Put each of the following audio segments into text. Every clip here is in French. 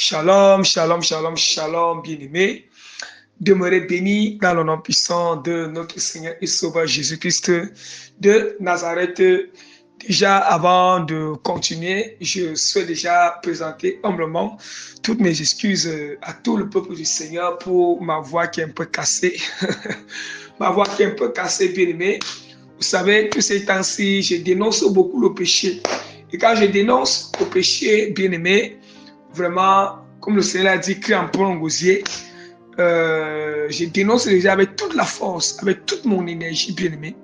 Shalom, shalom, shalom, shalom, bien-aimés. Demeurez bénis dans le nom puissant de notre Seigneur et Sauveur Jésus-Christ de Nazareth. Déjà, avant de continuer, je souhaite déjà présenter humblement toutes mes excuses à tout le peuple du Seigneur pour ma voix qui est un peu cassée. Ma voix qui est un peu cassée, bien-aimés. Vous savez, tous ces temps-ci, je dénonce beaucoup le péché. Et quand je dénonce le péché, bien-aimés, vraiment, comme le Seigneur a dit, crie en prend gosier. Je dénonce déjà avec toute la force, avec toute mon énergie, bien-aimé.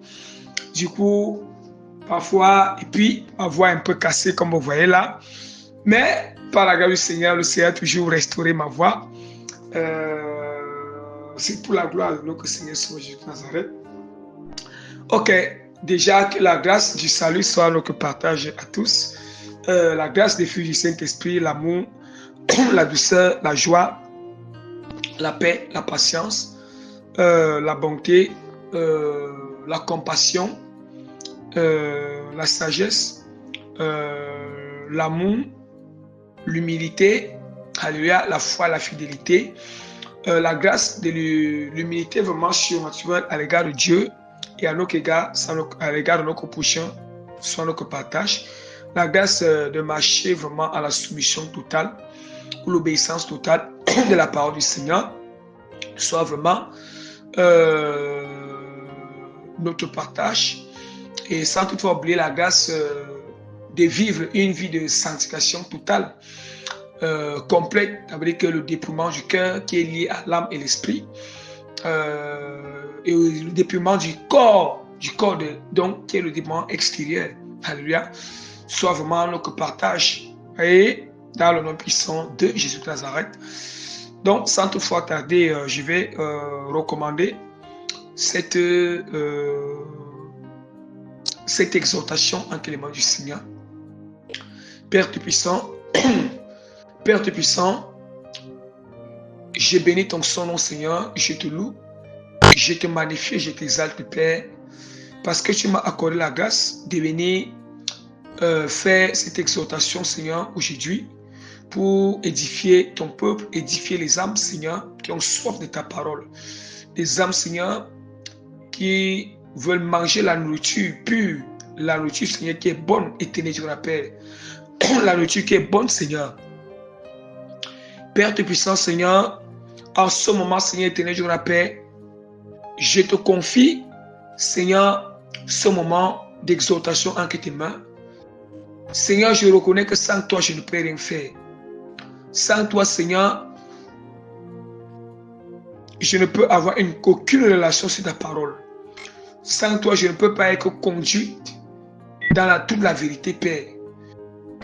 Du coup, parfois, et puis, ma voix est un peu cassée, comme vous voyez là. Mais, par la grâce du Seigneur, le Seigneur a toujours restauré ma voix. C'est pour la gloire de notre Seigneur Jésus de Nazareth. Ok, déjà que la grâce du salut soit notre partage à tous. La grâce des fils du Saint-Esprit, l'amour, la douceur, la joie, la paix, la patience, la bonté, la compassion, la sagesse, l'amour, l'humilité, alléluia, la foi, la fidélité, la grâce de l'humilité vraiment surnaturelle à l'égard de Dieu et à notre égard, à l'égard de notre prochain, soit notre partage, la grâce de marcher vraiment à la soumission totale ou l'obéissance totale de la parole du Seigneur, soit vraiment notre partage, et sans toutefois oublier la grâce de vivre une vie de sanctification totale, complète, avec le dépouillement du cœur qui est lié à l'âme et l'esprit, et le dépouillement du corps donc qui est le dépouillement extérieur, alléluia, soit vraiment notre partage, et dans le nom puissant de Jésus de Nazareth. Donc, sans toutefois tarder, je vais recommander cette exhortation entre les mains du Seigneur. Père Tout-Puissant, Père Tout-Puissant, je bénis ton nom, Seigneur, je te loue, je te magnifie, je t'exalte, Père, parce que tu m'as accordé la grâce de venir faire cette exhortation, Seigneur, aujourd'hui, pour édifier ton peuple, édifier les âmes, Seigneur, qui ont soif de ta parole. Les âmes, Seigneur, qui veulent manger la nourriture pure, la nourriture, Seigneur, qui est bonne, éternelle, je rappelle. La nourriture qui est bonne, Seigneur. Père Tout-Puissant, Seigneur, en ce moment, Seigneur éternel, je rappelle, je te confie, Seigneur, ce moment d'exhortation entre tes mains. Seigneur, je reconnais que sans toi, je ne peux rien faire. Sans toi, Seigneur, je ne peux avoir aucune relation sur ta parole. Sans toi, je ne peux pas être conduite dans toute la vérité, Père.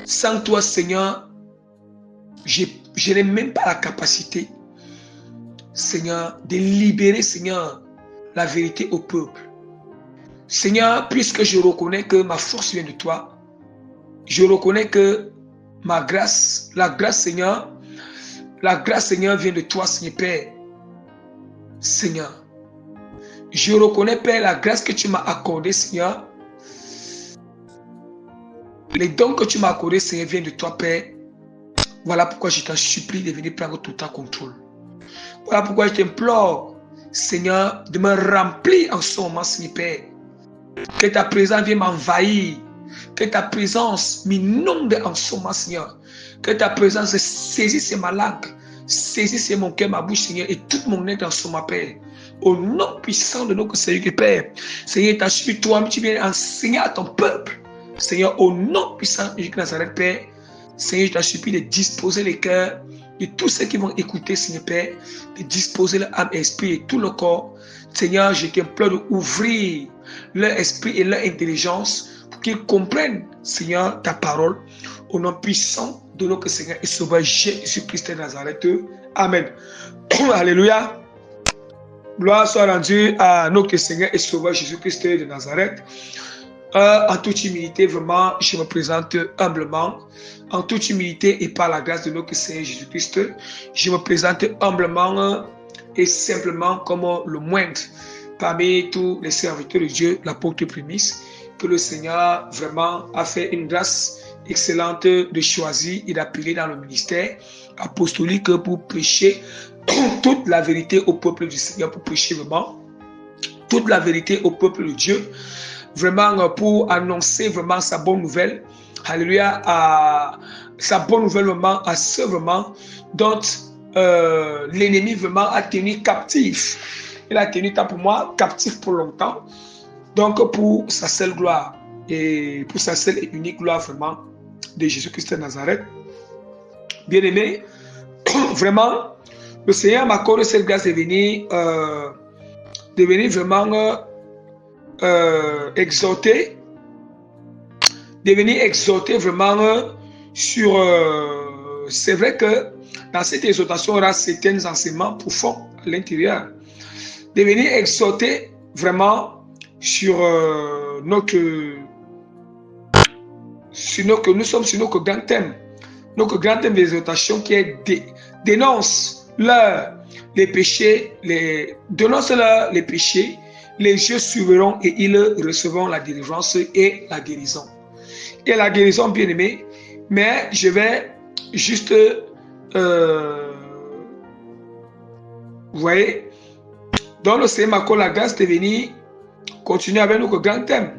Sans toi, Seigneur, je n'ai même pas la capacité, Seigneur, de libérer, Seigneur, la vérité au peuple. Seigneur, puisque je reconnais que ma force vient de toi, je reconnais que ma grâce, la grâce, Seigneur, vient de toi, Seigneur Père. Seigneur, je reconnais, Père, la grâce que tu m'as accordée, Seigneur. Les dons que tu m'as accordés, Seigneur, viennent de toi, Père. Voilà pourquoi je t'en supplie de venir prendre tout ton contrôle. Voilà pourquoi je t'implore, Seigneur, de me remplir en ce moment, Seigneur Père. Que ta présence vienne m'envahir. Que ta présence m'inonde en ce moment, Seigneur. Que ta présence saisisse ma langue, saisisse mon cœur, ma bouche, Seigneur, et tout mon être en ce moment, Père. Au nom puissant de notre Seigneur, Père. Seigneur, t'as suivi toi-même, tu viens enseigner à ton peuple. Seigneur, au nom puissant de Jésus de Nazareth, Père. Seigneur, je t'en supplie de disposer les cœurs de tous ceux qui vont écouter, Seigneur Père, de disposer leur âme, esprit et tout le corps. Seigneur, je t'implore d'ouvrir leur esprit et leur intelligence pour qu'ils comprennent, Seigneur, ta parole. Au nom puissant de notre Seigneur et Sauveur Jésus-Christ de Nazareth. Amen. Alléluia. Gloire soit rendue à notre Seigneur et Sauveur Jésus-Christ de Nazareth. En toute humilité, vraiment, je me présente humblement. En toute humilité et par la grâce de notre Seigneur Jésus-Christ, je me présente humblement et simplement comme le moindre parmi tous les serviteurs de Dieu, l'apôtre prémisse, que le Seigneur vraiment a fait une grâce excellente de choisir et d'appeler dans le ministère apostolique pour prêcher toute la vérité au peuple du Seigneur, pour prêcher vraiment toute la vérité au peuple de Dieu, vraiment pour annoncer vraiment sa bonne nouvelle, alléluia, sa bonne nouvelle vraiment à ceux vraiment dont l'ennemi vraiment a tenu captif. Il a tenu tant pour moi captif pour longtemps, donc pour sa seule gloire et pour sa seule et unique gloire vraiment de Jésus-Christ de Nazareth. Bien-aimé, vraiment, le Seigneur m'accorde cette grâce de venir vraiment exhorter, de venir exhorter vraiment sur... c'est vrai que dans cette exhortation, il y aura certains enseignements profonds à l'intérieur. De venir exhorter vraiment sur nous sommes sur notre grand thème. Notre grand thème d'exhortation qui est dénonce les péchés, dénonce-leur les péchés, les yeux suivront et ils recevront la délivrance et la guérison. Et la guérison, bien aimé, mais je vais juste, vous voyez, dans le Seigneur m'accorde la grâce de venir continuer avec notre grand thème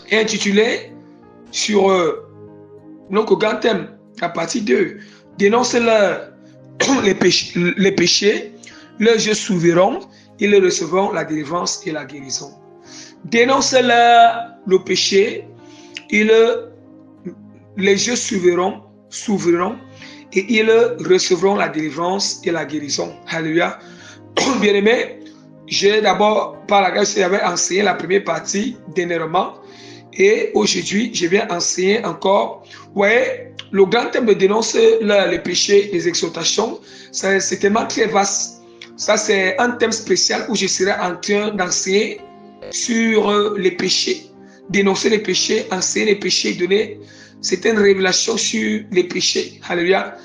et intitulé sur notre grand thème à partir de dénonce-leur les péchés, leurs yeux s'ouvriront, ils recevront la délivrance et la guérison. Dénonce-leur le péché, les yeux s'ouvriront et ils recevront la délivrance et la guérison. Alléluia. Bien-aimé, j'ai d'abord, par la grâce, j'avais enseigné la première partie dernièrement et aujourd'hui, je viens enseigner encore. Vous voyez, le grand thème de dénonce les péchés, les exhortations, c'est tellement très vaste. Ça, c'est un thème spécial où je serai en train d'enseigner sur les péchés, dénoncer les péchés, enseigner les péchés, donner certaines révélations sur les péchés. Alléluia.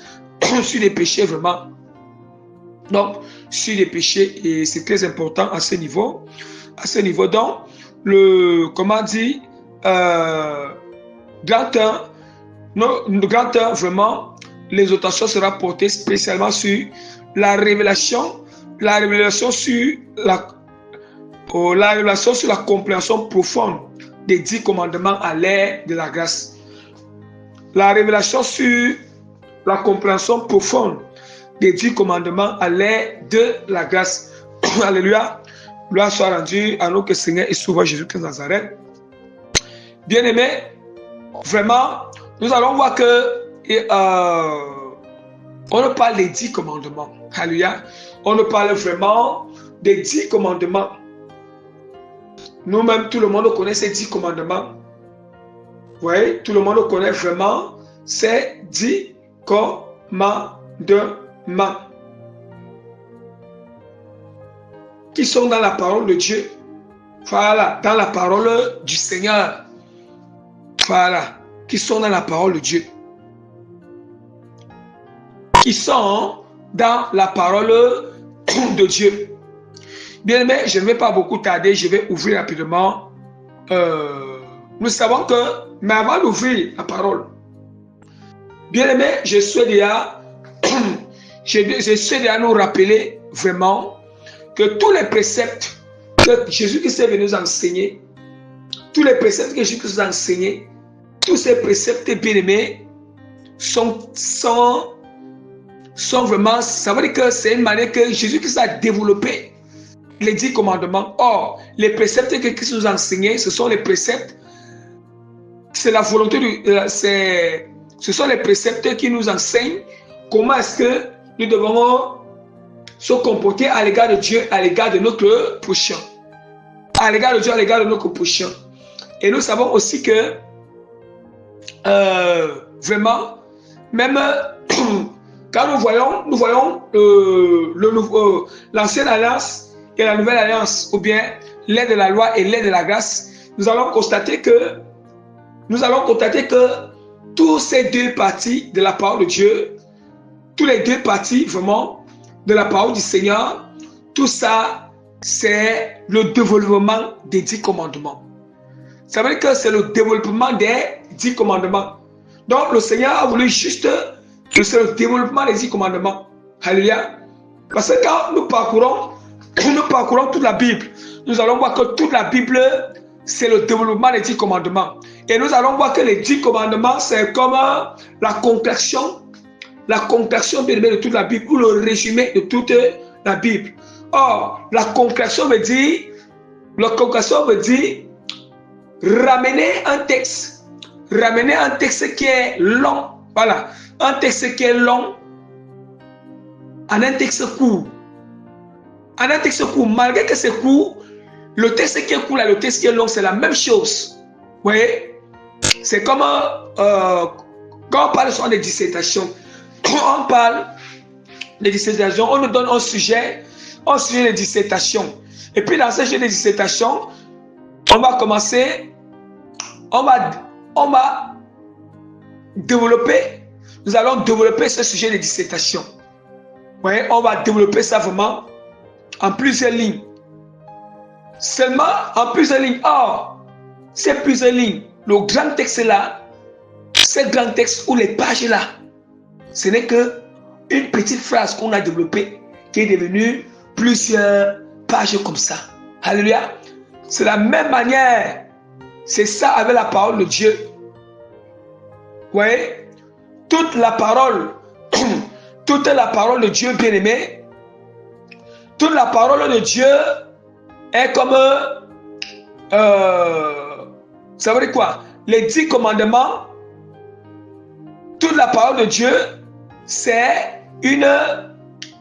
Sur les péchés, vraiment. Donc, sur les péchés, et c'est très important à ce niveau. À ce niveau, donc, comment dire, grand temps, vraiment, l'exhortation sera portée spécialement sur la révélation sur la compréhension profonde des 10 commandements à l'ère de la grâce. La révélation sur la compréhension profonde des 10 commandements à l'ère de la grâce. Alléluia. Gloire soit rendue à notre Seigneur et Sauveur Jésus-Christ de Nazareth. Bien-aimés, vraiment, nous allons voir que on ne parle des 10 commandements. Alléluia. On ne parle vraiment des 10 commandements. Nous-mêmes, tout le monde connaît ces 10 commandements. Vous voyez, tout le monde connaît vraiment ces 10 commandements qui sont dans la parole de Dieu. Voilà, dans la parole du Seigneur. Voilà, qui sont dans la parole de Dieu. Qui sont dans la parole de Dieu. Bien aimé, je ne vais pas beaucoup tarder, je vais ouvrir rapidement. Nous savons que, mais avant d'ouvrir la parole, bien aimé, je souhaite déjà nous rappeler vraiment que tous les préceptes que Jésus-Christ est venu nous enseigner, tous les préceptes que Jésus-Christ nous a enseignés, tous ces préceptes bien-aimés sont vraiment, ça veut dire que c'est une manière que Jésus-Christ a développé les 10 commandements. Or, les préceptes que Christ nous a enseignés, ce sont les préceptes, c'est la volonté ce sont les préceptes qui nous enseignent comment est-ce que nous devons se comporter à l'égard de Dieu, à l'égard de notre prochain. À l'égard de Dieu, à l'égard de notre prochain. Et nous savons aussi que vraiment, même quand nous voyons l'ancienne alliance et la nouvelle alliance, ou bien l'ère de la loi et l'ère de la grâce, nous allons constater que tous ces deux parties de la parole de Dieu, tous les deux parties vraiment de la parole du Seigneur, tout ça, c'est le développement des 10 commandements. Ça veut dire que c'est le développement des 10 commandements. Donc le Seigneur a voulu juste que c'est le développement des 10 commandements. Alléluia. Parce que quand nous parcourons toute la Bible, nous allons voir que toute la Bible, c'est le développement des 10 commandements. Et nous allons voir que les 10 commandements, c'est comme la conclusion de toute la Bible, ou le résumé de toute la Bible. Or, la conclusion veut dire ramener un texte qui est long, voilà, un texte qui est long en un texte court. En un texte court, malgré que c'est court, le texte qui est court et le texte qui est long, c'est la même chose. Vous voyez? C'est comme quand on parle souvent de dissertation. On parle de dissertation, on nous donne un sujet de dissertation. Et puis dans ce sujet de dissertation, on va commencer, on va développer, nous allons développer ce sujet de dissertation. Vous voyez, on va développer ça vraiment en plusieurs lignes. Seulement en plusieurs lignes. Or, ces plusieurs lignes, le grand texte là, ce grand texte ou les pages là, ce n'est que une petite phrase qu'on a développée qui est devenue plusieurs pages comme ça. Alléluia. C'est la même manière. C'est ça avec la parole de Dieu. Vous voyez? Toute la parole de Dieu, bien-aimé, toute la parole de Dieu est comme ça veut dire quoi? Les 10 commandements, toute la parole de Dieu, c'est une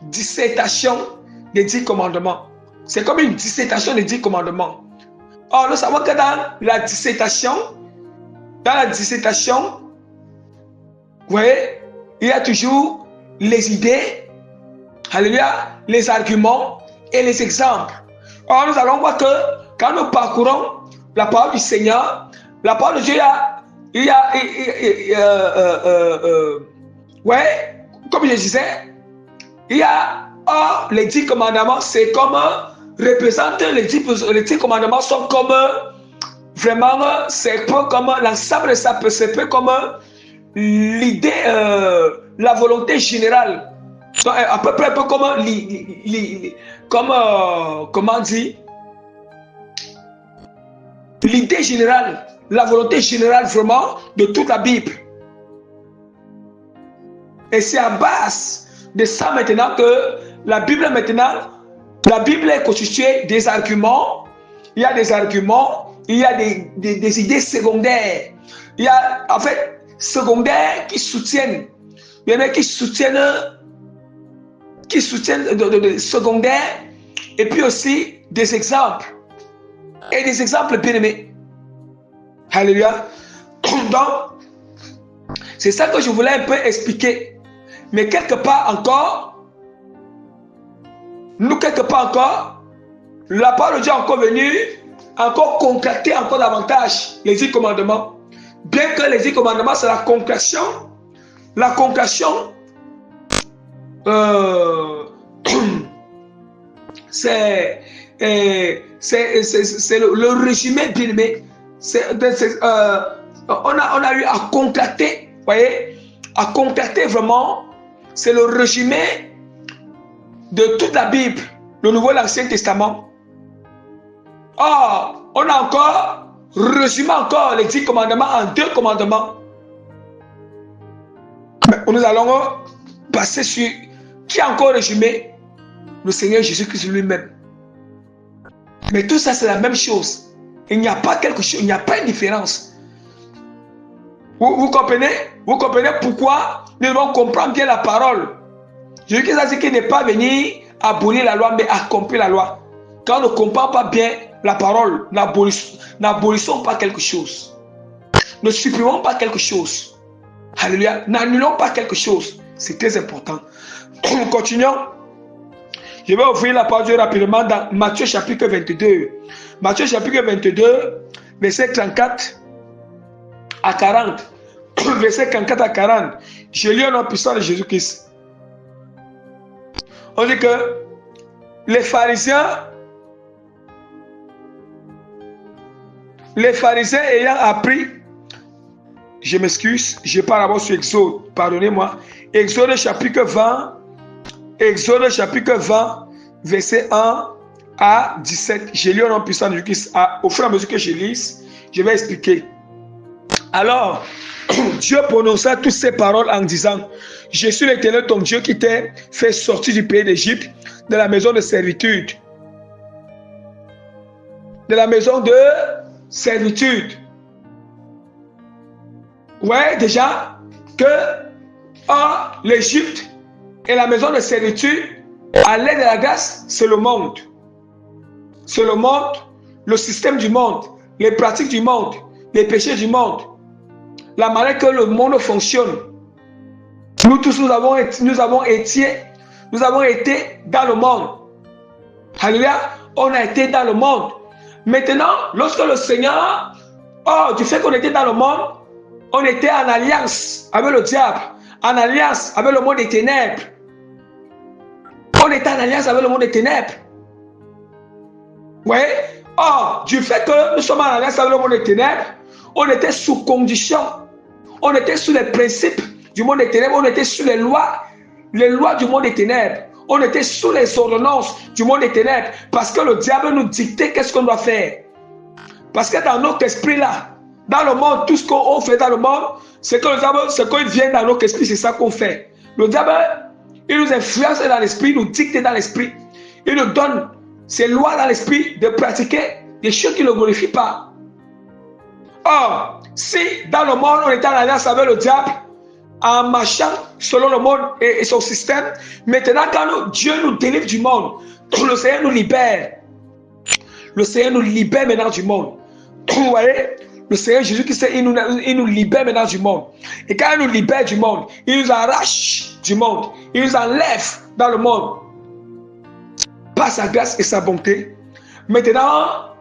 dissertation des 10 commandements. C'est comme une dissertation des 10 commandements. Or, nous savons que dans la dissertation, vous voyez, il y a toujours les idées, alléluia, les arguments et les exemples. Or, nous allons voir que quand nous parcourons la parole du Seigneur, la parole de Dieu, ouais, comme je disais, il y a les 10 commandements, c'est comme représente les 10 commandements sont comme vraiment, c'est pas comme l'ensemble de ça, c'est peu comme l'idée, la volonté générale, à peu près un peu comme comment dire, l'idée générale, la volonté générale vraiment de toute la Bible. Et c'est à base de ça maintenant que la Bible est constituée des arguments. Il y a des arguments, il y a des idées secondaires. Il y a en fait secondaires qui soutiennent, secondaires, et puis aussi des exemples. Et des exemples bien aimés. Alléluia. Donc, c'est ça que je voulais un peu expliquer. Mais quelque part encore, la parole de Dieu est encore venue, encore concrétiser encore davantage les 10 commandements. Bien que les 10 commandements, c'est la concrétion. La concrétion, c'est le résumé bien aimé. On a eu à concrétiser, vous voyez, à concrétiser vraiment, c'est le résumé de toute la Bible, le Nouveau et l'Ancien Testament. Or, on a encore résumé encore les 10 commandements en 2 commandements. Mais nous allons passer sur qui a encore résumé le Seigneur Jésus-Christ lui-même. Mais tout ça, c'est la même chose. Il n'y a pas quelque chose, il n'y a pas une différence. Vous comprenez? Vous comprenez pourquoi nous devons comprendre bien la parole. Jésus-Christ a dit qu'il n'est pas venu abolir la loi, mais accomplir la loi. Quand on ne comprend pas bien la parole, n'abolissons pas quelque chose. Ne supprimons pas quelque chose. Alléluia. N'annulons pas quelque chose. C'est très important. Continuons. Je vais ouvrir la parole rapidement dans Matthieu chapitre 22. Matthieu chapitre 22, verset 34 à 40. Verset 34 à 40. Je lis au nom puissant de Jésus-Christ. On dit que les pharisiens ayant appris je m'excuse, je parle d'abord sur Exode, pardonnez-moi. Exode chapitre 20, verset 1 à 17. Je lis au nom puissant de Jésus-Christ. Au fur et à mesure que je lis, je vais expliquer. Alors, Dieu prononça toutes ces paroles en disant: je suis l'Éternel ton Dieu qui t'a fait sortir du pays d'Égypte, de la maison de servitude. De la maison de servitude. Ouais, déjà, que l'Égypte et la maison de servitude, à l'aide de la grâce, c'est le monde. C'est le monde, le système du monde, les pratiques du monde, les péchés du monde, la manière que le monde fonctionne. Nous tous, nous avons été dans le monde. Alléluia, on a été dans le monde. Maintenant, lorsque le Seigneur, du fait qu'on était dans le monde, on était en alliance avec le diable, en alliance avec le monde des ténèbres. On était en alliance avec le monde des ténèbres. Vous voyez? Du fait que nous sommes en alliance avec le monde des ténèbres, on était sous condition. On était sous les principes du monde des ténèbres. On était sous les lois du monde des ténèbres. On était sous les ordonnances du monde des ténèbres. Parce que le diable nous dictait qu'est-ce qu'on doit faire. Parce que dans notre esprit là, dans le monde, tout ce qu'on fait dans le monde, c'est que le diable, c'est qu'il vient dans notre esprit, c'est ça qu'on fait. Le diable, il nous influence dans l'esprit, il nous dicte dans l'esprit. Il nous donne ses lois dans l'esprit de pratiquer des choses qui ne le glorifient pas. Or, si dans le monde, on est en alliance avec le diable, en marchant selon le monde et son système, maintenant quand Dieu nous délivre du monde, le Seigneur nous libère. Le Seigneur nous libère maintenant du monde. Vous voyez? Le Seigneur Jésus-Christ, il nous libère maintenant du monde. Et quand il nous libère du monde, il nous arrache du monde. Il nous enlève dans le monde. Par sa grâce et sa bonté. Maintenant,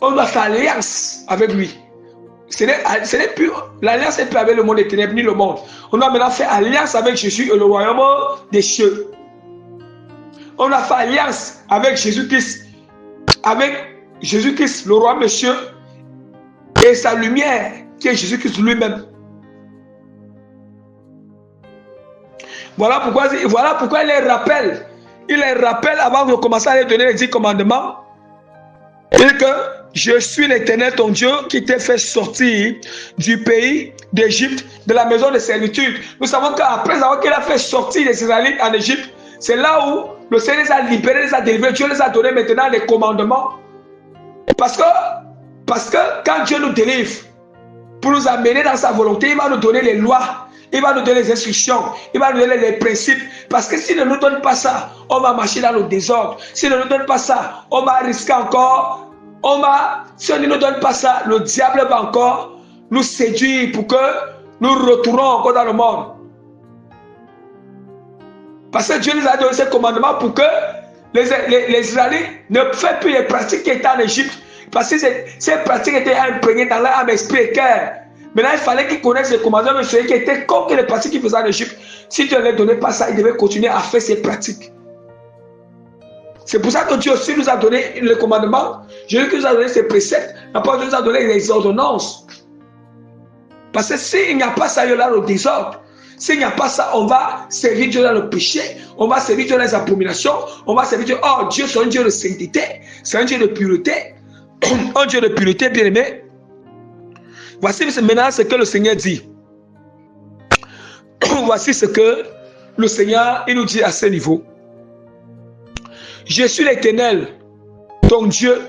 on doit faire alliance avec lui. Ce n'est plus l'alliance n'est plus avec le monde des ténèbres ni le monde. On doit maintenant faire alliance avec Jésus et le royaume des cieux. On a fait alliance avec Jésus-Christ. Avec Jésus-Christ, le roi des cieux. Et sa lumière, qui est Jésus-Christ lui-même. Voilà pourquoi il les rappelle. Il les rappelle avant de commencer à leur donner les 10 commandements. Il dit que je suis l'Éternel ton Dieu qui t'a fait sortir du pays d'Égypte, de la maison de servitude. Nous savons qu'après avoir qu'il a fait sortir les Israélites en Égypte, c'est là où le Seigneur les a libérés, les a délivrés. Dieu les a donné maintenant les commandements. Parce que quand Dieu nous délivre, pour nous amener dans sa volonté, il va nous donner les lois, il va nous donner les instructions, il va nous donner les principes. Parce que s'il ne nous donne pas ça, on va marcher dans le désordre. S'il ne nous donne pas ça, on va risquer encore. Si on ne nous donne pas ça, le diable va encore nous séduire pour que nous retournons encore dans le monde. Parce que Dieu nous a donné ces commandements pour que les Israélites ne fassent plus les pratiques qui étaient en Égypte. Parce que ces pratiques étaient imprégnées dans leur âme, esprit et cœur. Maintenant, il fallait qu'ils connaissent les commandements de celui qui était comme les pratiques qu'ils faisaient en Égypte. Si Dieu ne leur donnait pas ça, ils devaient continuer à faire ces pratiques. C'est pour ça que Dieu aussi nous a donné le commandement. Jésus nous a donné ses préceptes. Après, Dieu nous a donné les ordonnances. Parce que s'il n'y a pas ça, il y aura le désordre. S'il n'y a pas ça, on va servir Dieu dans le péché. On va servir Dieu dans les abominations. On va servir Dieu. Oh, Dieu, c'est un Dieu de sainteté. C'est un Dieu de pureté. Un Dieu de pureté, bien aimé. Voici maintenant ce que le Seigneur dit. Voici ce que le Seigneur il nous dit à ce niveau. Je suis l'Éternel, ton Dieu,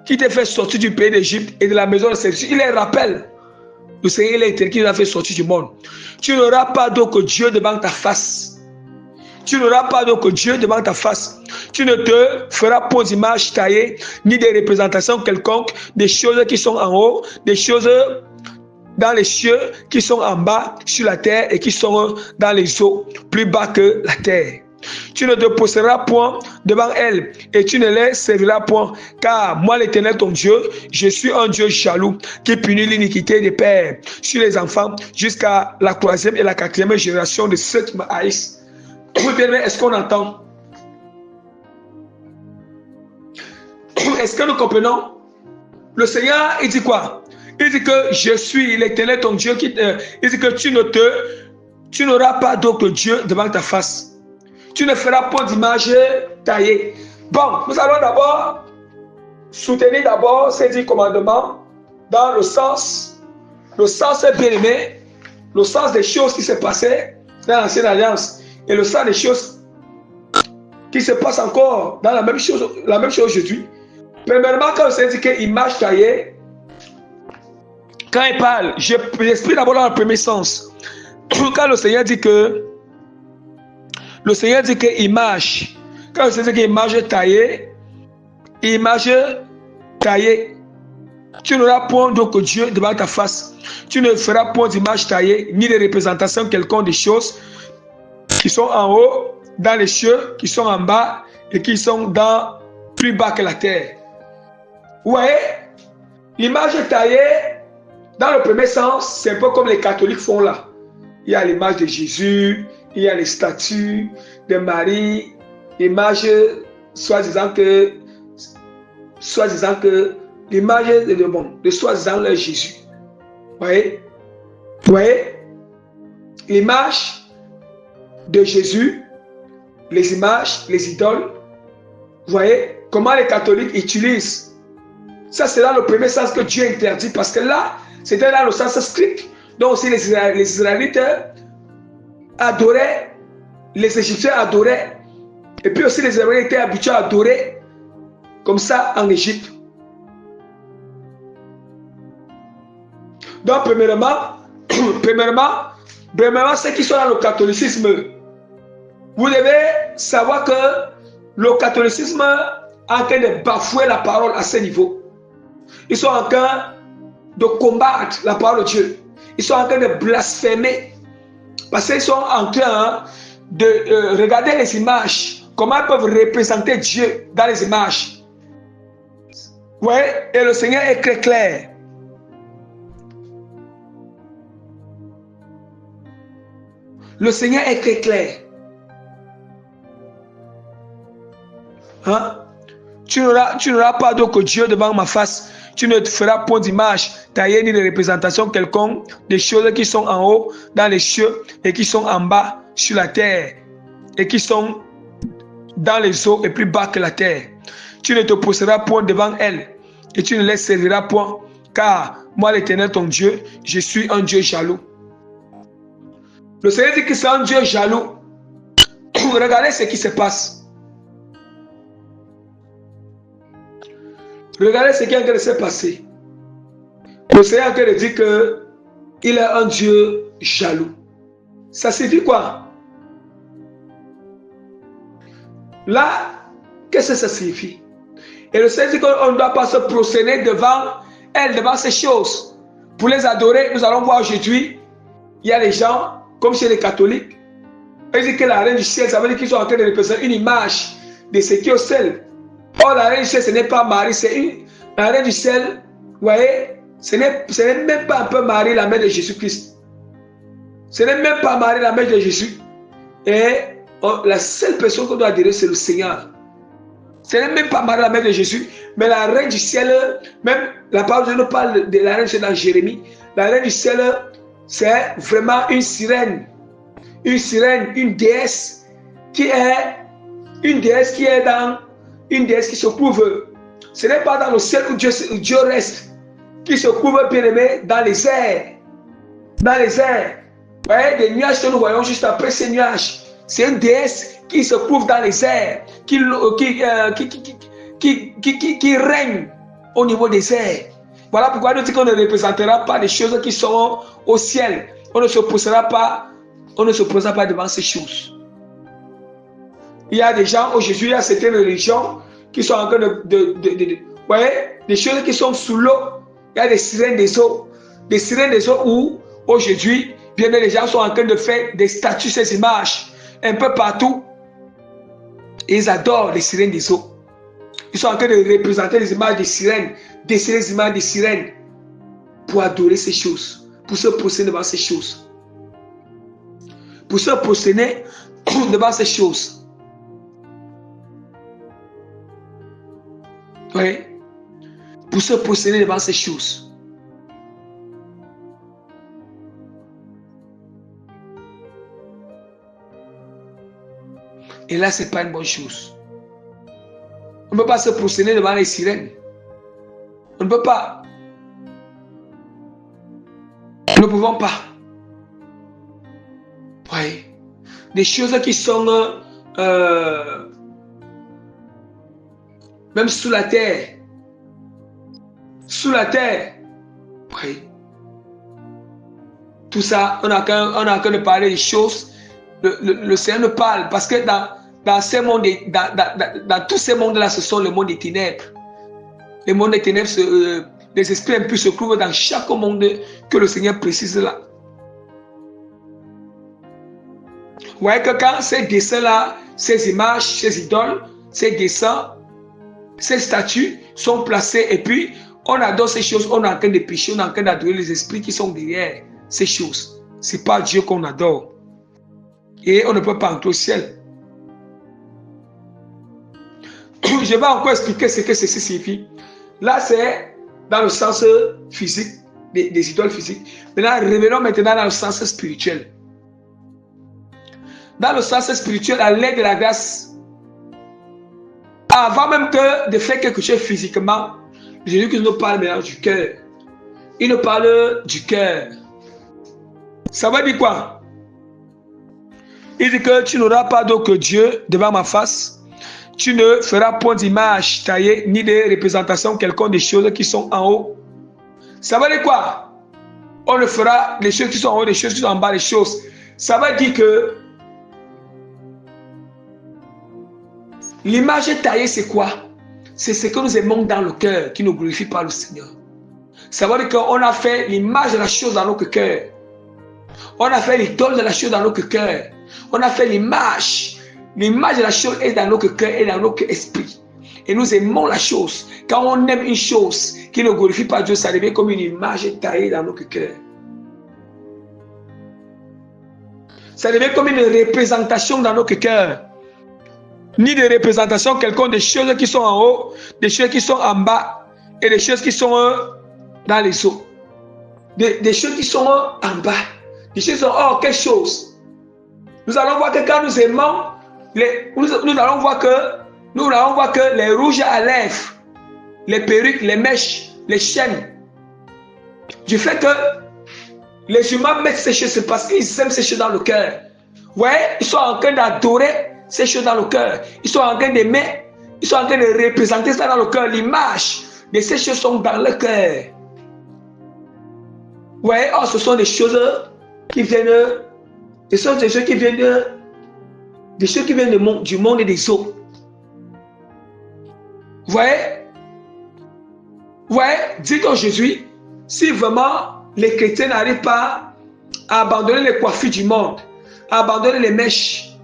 qui t'a fait sortir du pays d'Égypte et de la maison de servitude. Il les rappelle. Le Seigneur est l'Éternel qui nous a fait sortir du monde. Tu n'auras pas d'autre Dieu devant ta face. Tu n'auras pas d'autre Dieu devant ta face. Tu ne te feras point d'image taillée, ni des représentations quelconques, des choses qui sont en haut, des choses dans les cieux, qui sont en bas, sur la terre, et qui sont dans les eaux, plus bas que la terre. Tu ne te posteras point devant elles, et tu ne les serviras point, car moi l'Éternel ton Dieu, je suis un Dieu jaloux, qui punit l'iniquité des pères sur les enfants, jusqu'à la 3e et la 4e génération de ceux qui me haïssent. Est-ce qu'on entend? Est-ce que nous comprenons? Le Seigneur, il dit quoi? Il dit que je suis l'Éternel ton Dieu. Il dit que tu n'auras pas d'autre Dieu devant ta face. Tu ne feras pas d'image taillée. Bon, nous allons d'abord soutenir ces 10 commandements dans le sens bien aimé, le sens des choses qui se passaient dans l'Ancienne Alliance et le sens des choses qui se passent encore dans la même chose aujourd'hui. Premièrement, quand le Seigneur dit que image taillée, quand il parle, j'explique d'abord dans le premier sens. Quand le Seigneur dit que image, quand le Seigneur dit que image taillée, tu n'auras point d'autre Dieu devant ta face. Tu ne feras point d'image taillée, ni de représentation quelconque des choses qui sont en haut, dans les cieux, qui sont en bas et qui sont plus bas que la terre. Vous voyez, l'image taillée, dans le premier sens, c'est un peu comme les catholiques font là. Il y a l'image de Jésus, il y a les statues de Marie, l'image soi-disant que l'image de soi-disant le Jésus. Vous voyez, l'image de Jésus, les images, les idoles. Vous voyez comment les catholiques utilisent. Ça, c'est dans le premier sens que Dieu interdit, parce que là, c'était dans le sens strict. Donc aussi les Israélites adoraient, les Égyptiens adoraient, et puis aussi les Hébreux étaient habitués à adorer comme ça en Égypte. Donc premièrement, ceux qui sont dans le catholicisme, vous devez savoir que le catholicisme est en train de bafouer la parole à ce niveau. Ils sont en train de combattre la parole de Dieu. Ils sont en train de blasphémer. Parce qu'ils sont en train de regarder les images. Comment ils peuvent représenter Dieu dans les images. Oui, et le Seigneur est très clair. Le Seigneur est très clair. Hein? Tu n'auras pas d'autre Dieu devant ma face. Tu ne te feras point d'image taillée ni de représentation quelconque des choses qui sont en haut dans les cieux et qui sont en bas sur la terre et qui sont dans les eaux et plus bas que la terre. Tu ne te poseras point devant elles et tu ne les serviras point, car moi l'Éternel ton Dieu, je suis un Dieu jaloux. Le Seigneur dit que c'est un Dieu jaloux. Regardez ce qui se passe. Regardez ce qui est en train de se passer. Le Seigneur est en train de dire qu'il est un Dieu jaloux. Ça signifie quoi? Là, qu'est-ce que ça signifie? Et le Seigneur dit qu'on ne doit pas se prosterner devant elle, devant ces choses. Pour les adorer, nous allons voir aujourd'hui, il y a des gens, comme chez les catholiques, ils disent que la reine du ciel, ça veut dire qu'ils sont en train de représenter une image de ce qui est au ciel. Or, la reine du ciel, ce n'est pas Marie, la reine du ciel, vous voyez, ce n'est même pas un peu Marie, la mère de Jésus-Christ. Ce n'est même pas Marie, la mère de Jésus. Et la seule personne qu'on doit adorer, c'est le Seigneur. Ce n'est même pas Marie, la mère de Jésus, mais la reine du ciel, même la parole de Dieu nous parle de la reine du ciel dans Jérémie. La reine du ciel, c'est vraiment une sirène. Une sirène, une déesse qui se trouve, ce n'est pas dans le ciel où Dieu reste, qui se trouve bien aimé dans les airs. Dans les airs. Vous voyez, des nuages que nous voyons juste après ces nuages. C'est une déesse qui se trouve dans les airs, qui règne au niveau des airs. Voilà pourquoi nous disons qu'on ne représentera pas des choses qui sont au ciel. On ne se posera pas devant ces choses. Il y a des gens, aujourd'hui, il y a certaines religions qui sont en train vous voyez, des choses qui sont sous l'eau. Il y a des sirènes des eaux. Des sirènes des eaux où, aujourd'hui, bien les gens sont en train de faire des statues, ces images, un peu partout. Et ils adorent les sirènes des eaux. Ils sont en train de représenter les images des sirènes, dessiner les images des sirènes, pour adorer ces choses, pour se prosterner devant ces choses. Pour se prosterner devant ces choses. Oui. Pour se prosterner devant ces choses. Et là, ce n'est pas une bonne chose. On ne peut pas se prosterner devant les sirènes. On ne peut pas. Nous ne pouvons pas. Oui. Des choses qui sont même sous la terre. Sous la terre. Oui. Tout ça, on n'a qu'à de parler des choses. Le Seigneur nous parle parce que dans ces mondes, dans tous ces mondes-là, ce sont les mondes des ténèbres. Les mondes des ténèbres, les esprits impurs se trouvent dans chaque monde que le Seigneur précise là. Vous voyez que quand ces dessins-là, ces images, ces idoles, ces dessins, ces statues sont placés et puis on adore ces choses, on est en train de pécher, on est en train d'adorer les esprits qui sont derrière ces choses. Ce n'est pas Dieu qu'on adore. Et on ne peut pas entrer au ciel. Je vais encore expliquer ce que ceci signifie. Là, c'est dans le sens physique, des idoles physiques. Maintenant, revenons maintenant dans le sens spirituel. Dans le sens spirituel, à l'aide de la grâce, avant même de faire quelque chose physiquement, Jésus nous parle maintenant du cœur. Il nous parle du cœur. Ça veut dire quoi? Il dit que tu n'auras pas d'autre Dieu devant ma face. Tu ne feras point d'image taillée ni de représentation quelconque des choses qui sont en haut. Ça veut dire quoi? On ne fera les choses qui sont en haut, les choses qui sont en bas, les choses. Ça veut dire que l'image taillée, c'est quoi? C'est ce que nous aimons dans le cœur qui nous glorifie par le Seigneur. Ça veut dire qu'on a fait l'image de la chose dans notre cœur. On a fait l'idole de la chose dans notre cœur. On a fait l'image. L'image de la chose est dans notre cœur et dans notre esprit. Et nous aimons la chose. Quand on aime une chose qui ne glorifie pas Dieu, ça devient comme une image taillée dans notre cœur. Ça devient comme une représentation dans notre cœur. Ni de représentation quelconque des choses qui sont en haut, des choses qui sont en bas et des choses qui sont dans les eaux. Des choses qui sont en bas. Des choses qui sont hors quelque chose. Nous allons voir que quand nous aimons, nous allons voir que les rouges à lèvres, les perruques, les mèches, les chaînes, du fait que les humains mettent ces choses, c'est parce qu'ils aiment ces choses dans le cœur. Vous voyez, ils sont en train d'adorer ces choses dans le cœur. Ils sont en train d'aimer, ils sont en train de représenter ça dans le cœur. L'image de ces choses sont dans le cœur. Vous voyez, oh, ce sont des choses qui viennent, ce sont des choses qui viennent du monde et des eaux. Vous voyez, dites aujourd'hui, si vraiment les chrétiens n'arrivent pas à abandonner les coiffures du monde, à abandonner les mèches,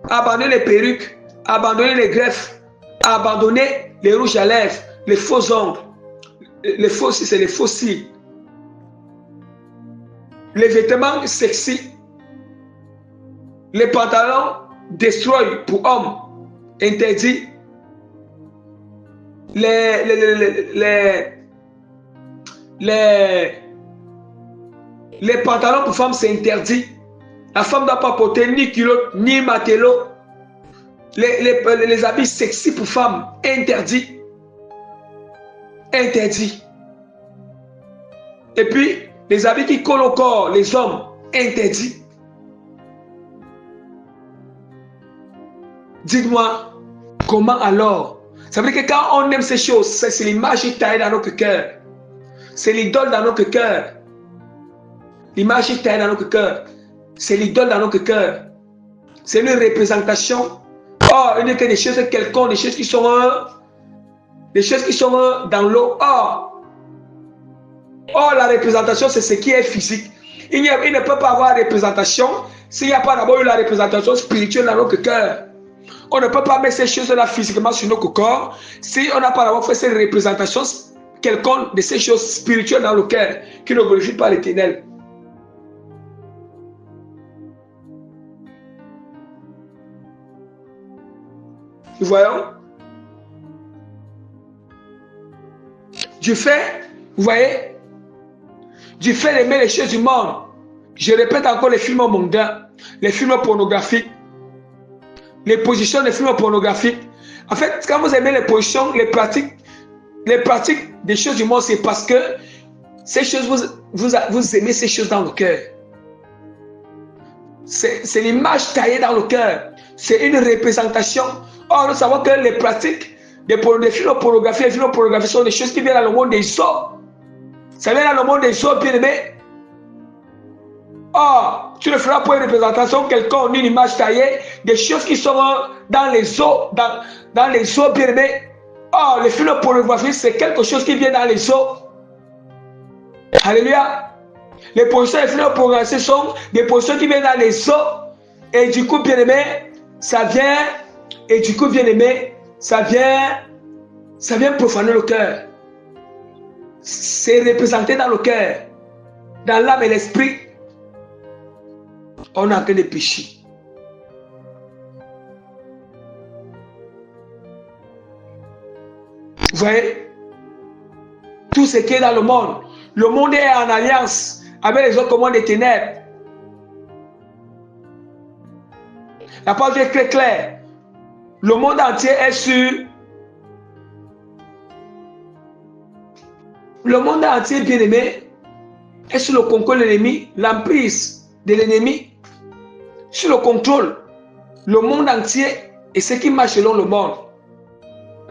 à abandonner les perruques, à abandonner les greffes, à abandonner les rouges à lèvres, les faux ongles, les faux cils, c'est les faux cils, les vêtements sexy, les pantalons destroy pour hommes, interdits, les pantalons pour femmes, c'est interdit. La femme ne doit pas porter ni culotte, ni matelot. Les habits sexy pour femmes, interdit. Interdit. Et puis, les habits qui collent au corps, les hommes, interdit. Dites-moi, comment alors? Ça veut dire que quand on aime ces choses, c'est l'image qui taille dans notre cœur. C'est l'idole dans notre cœur. L'image qui taille dans notre cœur. C'est l'idole dans notre cœur. C'est une représentation. Oh, il n'y a que des choses quelconques, des choses qui sont dans l'eau. Oh, la représentation, c'est ce qui est physique. Il ne peut pas avoir représentation s'il n'y a pas d'abord eu la représentation spirituelle dans notre cœur. On ne peut pas mettre ces choses-là physiquement sur notre corps si on n'a pas d'abord fait cette représentation quelconque de ces choses spirituelles dans le cœur qui ne glorifient pas l'Éternel. Nous voyons. Du fait, vous voyez, du fait d'aimer les choses du monde. Je répète encore les films mondains, les films pornographiques, les positions des films pornographiques. En fait, quand vous aimez les positions, les pratiques des choses du monde, c'est parce que ces choses, vous aimez ces choses dans le cœur. C'est l'image taillée dans le cœur. C'est une représentation. Or, nous savons que les pratiques des films pornographiques, les films pornographiques sont des choses qui viennent dans le monde des eaux. Ça vient dans le monde des eaux, bien aimé. Or, tu le feras pour une représentation quelconque, une image taillée, des choses qui sont dans les eaux, dans les eaux, bien aimé. Or, les films pornographiques, c'est quelque chose qui vient dans les eaux. Alléluia. Les positions des films pornographiques sont des positions qui viennent dans les eaux. Et du coup, bien aimé, ça vient, et du coup, bien aimé, ça vient profaner le cœur. C'est représenté dans le cœur, dans l'âme et l'esprit. On est en train de pécher. Vous voyez, tout ce qui est dans le monde est en alliance avec les autres commandes des ténèbres. La parole est très claire. Le monde entier est sur. Le monde entier, bien aimé, est sous le contrôle de l'ennemi, l'emprise de l'ennemi, sur le contrôle. Le monde entier est ce qui marche selon le monde.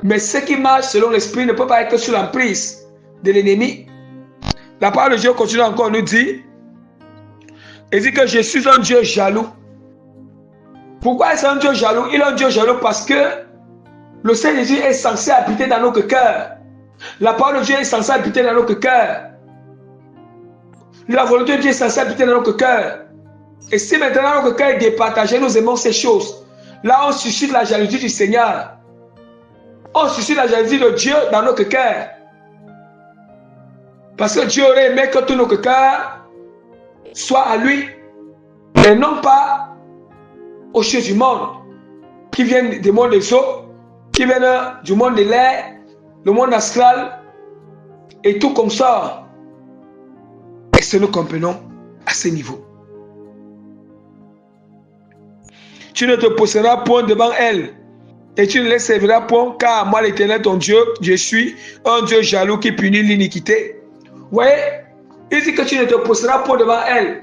Mais ce qui marche selon l'esprit ne peut pas être sous l'emprise de l'ennemi. La parole de Dieu continue encore, nous dit, il dit que je suis un Dieu jaloux. Pourquoi est-ce un Dieu jaloux? Il est un Dieu jaloux parce que le Seigneur Jésus est censé habiter dans notre cœur. La parole de Dieu est censée habiter dans notre cœur. La volonté de Dieu est censée habiter dans notre cœur. Et si maintenant notre cœur est départagé, nous aimons ces choses. Là, on suscite la jalousie du Seigneur. On suscite la jalousie de Dieu dans notre cœur. Parce que Dieu aurait aimé que tout notre cœur soit à lui. Et non pas aux choses du monde. Qui viennent du monde des eaux. Qui viennent du monde de l'air. Le monde astral. Et tout comme ça. Est-ce que nous comprenons à ce niveau? Tu ne te poseras point devant elle. Et tu ne les serviras point, car moi l'Éternel ton Dieu, je suis un Dieu jaloux qui punit l'iniquité. Vous voyez, il dit que tu ne te poseras point devant elle.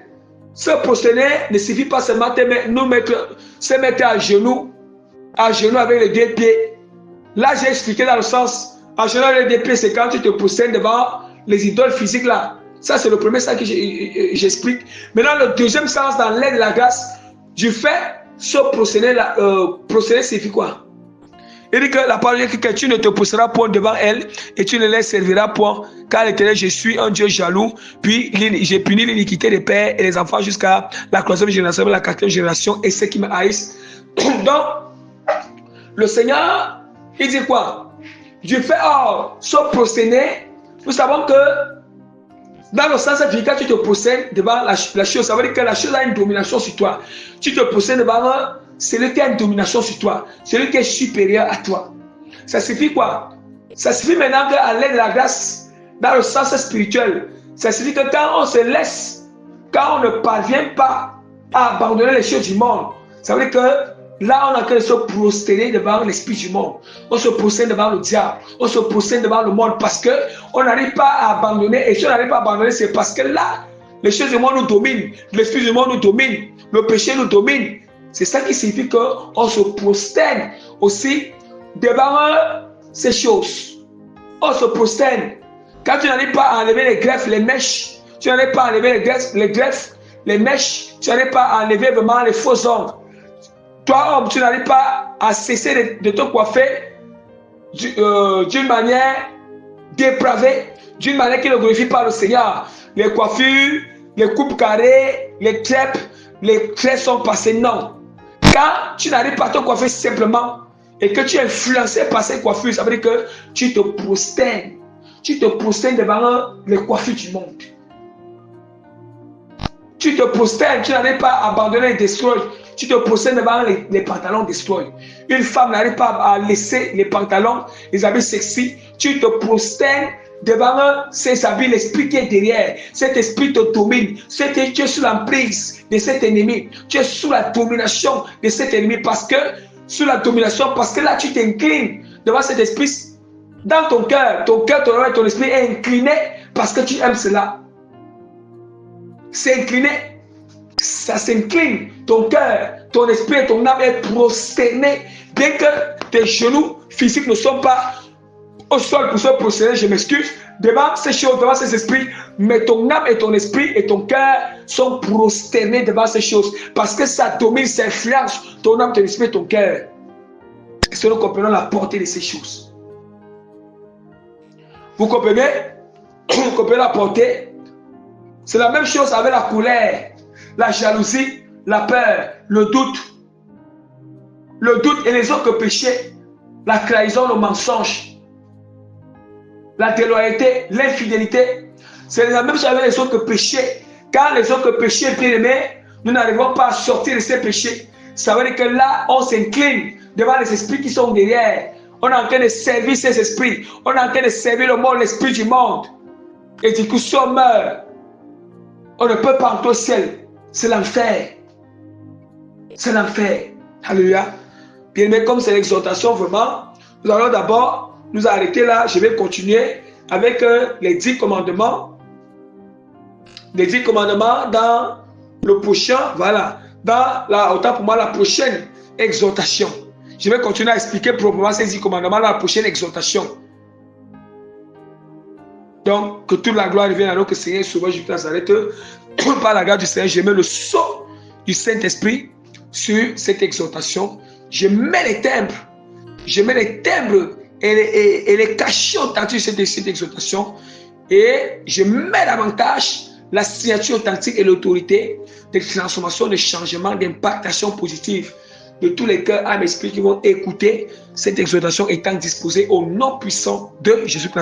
Se prosterner ne suffit pas seulement se mettre à genoux avec les deux pieds. Là, j'ai expliqué dans le sens, à genoux avec les deux pieds, c'est quand tu te prosternes devant les idoles physiques là. Ça, c'est le premier sens que j'explique. Maintenant, le deuxième sens dans l'aide de la grâce, du fait se prosterner, prosterner signifie quoi? Il dit que la parole dit que tu ne te pousseras point devant elle et tu ne les serviras point, car l'Éternel, je suis un Dieu jaloux, puis j'ai puni l'iniquité des pères et des enfants jusqu'à la 3e génération, la 4e génération et ceux qui me haïssent. Donc, le Seigneur, il dit quoi? Du fait se prosterner, nous savons que dans le sens de quand tu te possèdes devant la chose, ça veut dire que la chose a une domination sur toi. Tu te possèdes devant celui qui a une domination sur toi, celui qui est supérieur à toi. Ça signifie quoi? Ça signifie maintenant qu'à l'aide de la grâce, dans le sens spirituel, ça signifie que quand on se laisse, quand on ne parvient pas à abandonner les choses du monde, ça veut dire que là, on a qu'à se prosterner devant l'esprit du monde. On se prosterne devant le diable. On se prosterne devant le monde parce qu'on n'arrive pas à abandonner. Et si on n'arrive pas à abandonner, c'est parce que là, les choses du monde nous dominent. L'esprit du monde nous domine. Le péché nous domine. C'est ça qui signifie qu'on se prosterne aussi devant ces choses. On se prosterne. Quand tu n'arrives pas à enlever les greffes, les mèches, tu n'arrives pas à enlever les greffes, les mèches, tu n'arrives pas à enlever vraiment les faux ongles. Toi, homme, tu n'arrives pas à cesser de te coiffer d'une manière dépravée, d'une manière qui ne glorifie pas le Seigneur. Les coiffures, les coupes carrées, les crêpes sont passées. Non. Quand tu n'arrives pas à te coiffer simplement et que tu es influencé par ces coiffures, ça veut dire que tu te prosternes. Tu te prosternes devant les coiffures du monde. Tu te prosternes, tu n'arrives pas à abandonner et détruire. Tu te prosternes devant les pantalons destroy. Une femme n'arrive pas à laisser les pantalons, les habits sexy. Tu te prosternes devant ces habits, l'esprit qui est derrière. Cet esprit te domine. Tu es sous l'emprise de cet ennemi. Tu es sous la domination de cet ennemi parce que sur la domination parce que là, tu t'inclines devant cet esprit. Dans ton cœur, ton âme et ton esprit est incliné parce que tu aimes cela. C'est incliné. Ça s'incline. Ton cœur, ton esprit et ton âme est prosterné. Bien que tes genoux physiques ne sont pas au sol pour se prosterner, je m'excuse, devant ces choses, devant ces esprits, mais ton âme et ton esprit et ton cœur sont prosternés devant ces choses parce que ça domine, ça influence ton âme, ton esprit et ton cœur. Et si nous comprenons la portée de ces choses. Vous comprenez? Vous comprenez la portée? C'est la même chose avec la colère, la jalousie, la peur, le doute. Le doute et les autres péchés, la trahison, le mensonge, la déloyauté, l'infidélité. C'est la même chose avec les autres péchés. Quand les autres péchés, bien aimés, nous n'arrivons pas à sortir de ces péchés. Ça veut dire que là, on s'incline devant les esprits qui sont derrière. On est en train de servir ces esprits. On est en train de servir le monde, l'esprit du monde. Et du coup, si on meurt, on ne peut pas entrer au ciel. C'est l'enfer. C'est l'enfer. Alléluia. Bien aimé, comme c'est l'exhortation, vraiment, nous allons d'abord nous arrêter là. Je vais continuer avec les 10 commandements. Les 10 commandements dans le prochain, voilà, autant pour moi, la prochaine exhortation. Je vais continuer à expliquer proprement ces 10 commandements dans la prochaine exhortation. Donc, que toute la gloire revienne à notre Seigneur Sauveur Jésus de Nazareth. Par la grâce du Seigneur, je mets le sceau du Saint-Esprit sur cette exhortation. Je mets les timbres. Je mets les timbres et les cachets authentiques de cette exhortation. Et je mets davantage la signature authentique et l'autorité de transformation, de changement, d'impactation positive de tous les cœurs, âmes, esprits qui vont écouter cette exhortation étant disposée au nom puissant de Jésus-Christ.